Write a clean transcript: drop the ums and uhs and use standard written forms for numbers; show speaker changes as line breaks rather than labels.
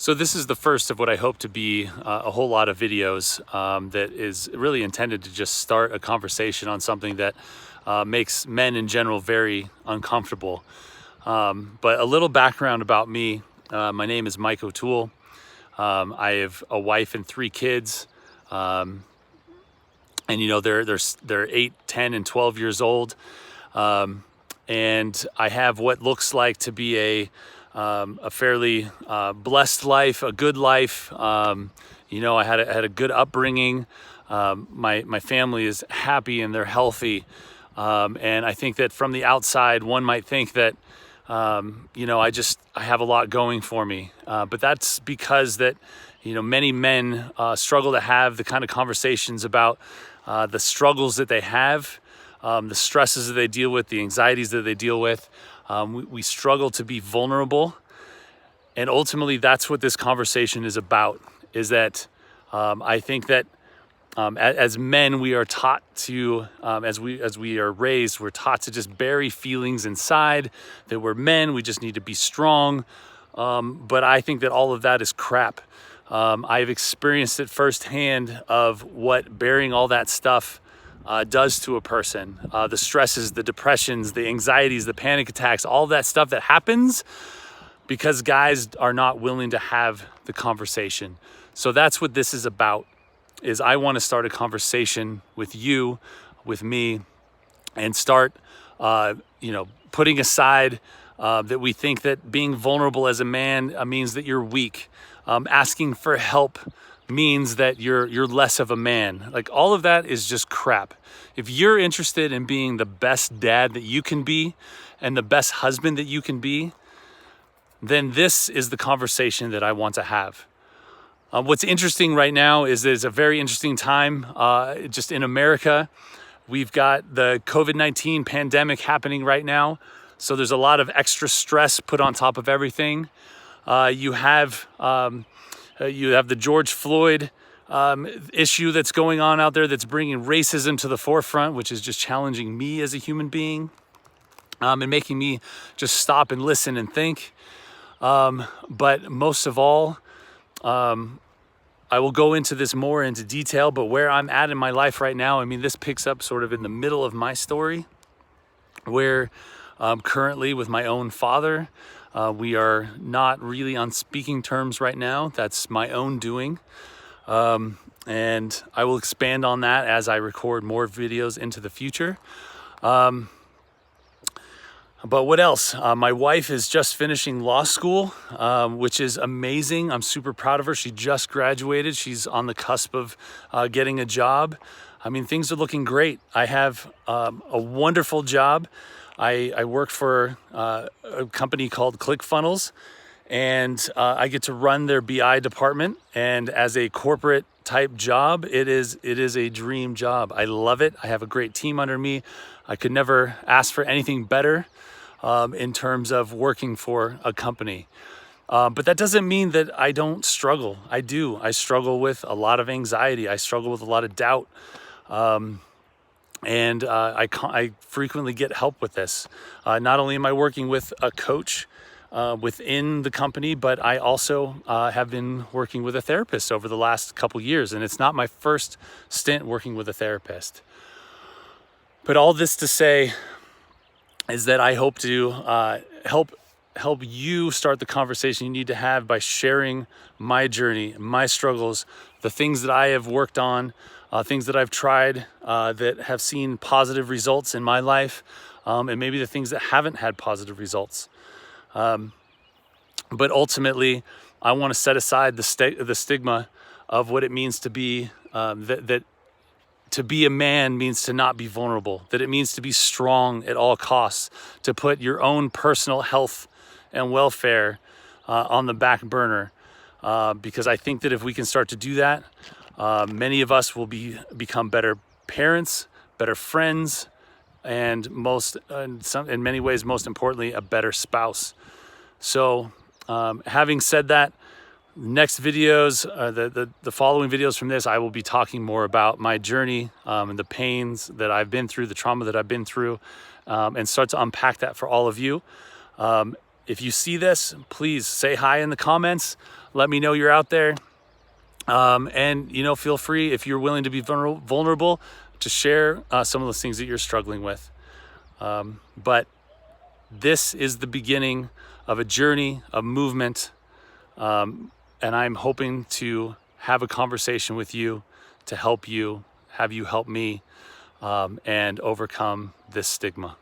So this is the first of what I hope to be a whole lot of videos that is really intended to just start a conversation on something that makes men in general very uncomfortable. But a little background about me. My name is Mike O'Toole. I have a wife and 3 kids. And you know, they're 8, 10, and 12 years old. And I have what looks like to be a fairly blessed life, a good life. You know, I had a good upbringing. My family is happy and they're healthy. And I think that from the outside, one might think that, you know, I have a lot going for me. But that's because that, you know, many men struggle to have the kind of conversations about the struggles that they have, the stresses that they deal with, the anxieties that they deal with. We struggle to be vulnerable, and ultimately that's what this conversation is about, is that I think that as men we are taught to, as we are raised, we're taught to just bury feelings inside, that we're men, we just need to be strong. But I think that all of that is crap. I've experienced it firsthand of what burying all that stuff does to a person. The stresses, the depressions, the anxieties, the panic attacks, all that stuff that happens because guys are not willing to have the conversation. So that's what this is about, is I want to start a conversation with you, with me, and start, you know, putting aside that we think that being vulnerable as a man means that you're weak. Asking for help means that you're less of a man. Like, all of that is just crap. If you're interested in being the best dad that you can be and the best husband that you can be, then this is the conversation that I want to have. What's interesting right now is there's a very interesting time just in America. We've got the COVID-19 pandemic happening right now. So there's a lot of extra stress put on top of everything. You have the George Floyd issue that's going on out there that's bringing racism to the forefront, which is just challenging me as a human being, and making me just stop and listen and think. But most of all, I will go into this more into detail, but where I'm at in my life right now, I mean, this picks up sort of in the middle of my story, where currently with my own father, we are not really on speaking terms right now. That's my own doing. And I will expand on that as I record more videos into the future. But what else? My wife is just finishing law school, which is amazing. I'm super proud of her. She just graduated. She's on the cusp of getting a job. I mean, things are looking great. I have a wonderful job. I work for a company called ClickFunnels, and I get to run their BI department. And as a corporate type job, it is a dream job. I love it. I have a great team under me. I could never ask for anything better in terms of working for a company. But that doesn't mean that I don't struggle. I do. I struggle with a lot of anxiety. I struggle with a lot of doubt. And I frequently get help with this. Not only am I working with a coach within the company, but I also have been working with a therapist over the last couple years. And it's not my first stint working with a therapist. But all this to say is that I hope to help you start the conversation you need to have by sharing my journey, my struggles, the things that I have worked on, things that I've tried that have seen positive results in my life, and maybe the things that haven't had positive results. But ultimately, I want to set aside the stigma of what it means to be that to be a man means to not be vulnerable, that it means to be strong at all costs, to put your own personal health and welfare on the back burner. Because I think that if we can start to do that, many of us will become better parents, better friends, and in many ways, most importantly, a better spouse. So having said that, next videos, the following videos from this, I will be talking more about my journey and the pains that I've been through, the trauma that I've been through, and start to unpack that for all of you. If you see this, please say hi in the comments. Let me know you're out there. And feel free, if you're willing to be vulnerable, to share some of those things that you're struggling with. But this is the beginning of a journey, a movement, and I'm hoping to have a conversation with you to help you, have you help me, and overcome this stigma.